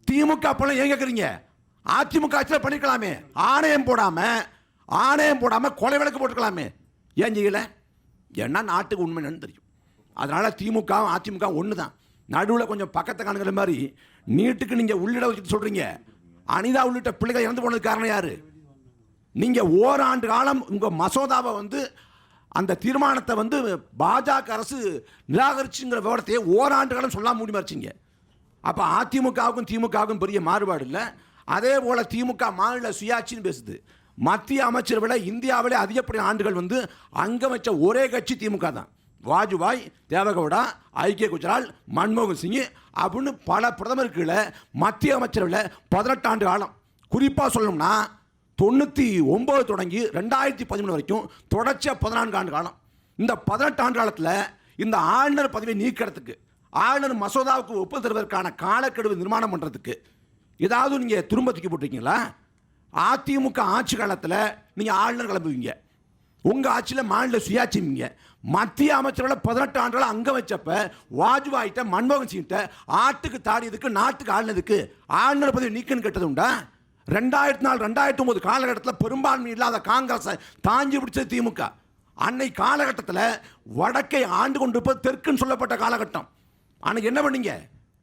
திமுக அப்பெல்லாம் ஏன் கேட்குறீங்க? அதிமுக ஆட்சியில் பண்ணிருக்கலாமே. ஆணையம் போடாம கொலை வழக்கு போட்டுக்கலாமே. ஏன் செய்யல? ஏன்னா நாட்டுக்கு உண்மை என்னன்னு தெரியும். அதனால திமுக அதிமுக ஒன்று தான். நடுவில் கொஞ்சம் பக்கத்தை காணுங்கிற மாதிரி நீட்டுக்கு நீங்க உள்ளிட வச்சுட்டு சொல்றீங்க. அனிதா உள்ளிட்ட பிள்ளைகள் இறந்து போனதுக்கு காரணம் யாரு? நீங்க ஓராண்டு காலம் உங்க மசோதாவை அந்த தீர்மானத்தை பாஜக அரசு நிராகரிச்சுங்கிற விவரத்தையே ஓராண்டு காலம் சொல்லாம மூடி மறைச்சிங்க. அப்ப அதிமுகவுக்கும் திமுகவுக்கும் பெரிய மாறுபாடு இல்லை. அதே போல திமுக மாநில சுயாட்சின்னு பேசுது. மத்திய அமைச்சரவையில் இந்தியாவிலே அதிகப்படியான ஆண்டுகள் அங்கம் வச்ச ஒரே கட்சி திமுக தான். வாஜ்பாய், தேவகவுடா, ஐக்கிய குஜரால், மன்மோகன் சிங் அப்படின்னு பல பிரதமர்களை மத்திய அமைச்சரவையில் 18 ஆண்டு காலம். குறிப்பாக சொல்லணும்னா 99 தொடங்கி 2013 வரைக்கும் தொடர்ச்சியாக 14 ஆண்டு காலம். இந்த 18 ஆண்டு காலத்தில் இந்த ஆளுநர் பதவியை நீக்கிறதுக்கு, ஆளுநர் மசோதாவுக்கு ஒப்புதல் தருவதற்கான காலக்கெடுவை நிர்மாணம் பண்ணுறதுக்கு ஏதாவது நீங்கள் திரும்ப தூக்கி போட்டிருக்கீங்களா? அதிமுக ஆட்சி காலத்தில் நீங்கள் ஆளுநர் கிளம்புவீங்க, உங்கள் ஆட்சியில் மாநில சுயாட்சிங்க. மத்திய அமைச்சர்கள் 18 ஆண்டுகள் அங்க வச்சப்ப வாஜ்பாய்கிட்ட, மன்மோகன் சிங்கிட்ட ஆட்டுக்கு தாடியதுக்கு நாட்டுக்கு ஆளுநருக்கு ஆளுநர் பதவி நீக்கன்னு கேட்டது உண்டா? 2004 2009 காலகட்டத்தில் பெரும்பான்மை இல்லாத காங்கிரஸை தாங்கி பிடிச்சது திமுக. அன்னை காலகட்டத்தில் வடக்கை ஆண்டு கொண்டிருப்பது தெற்குன்னு சொல்லப்பட்ட காலகட்டம். அன்னைக்கு என்ன பண்ணீங்க?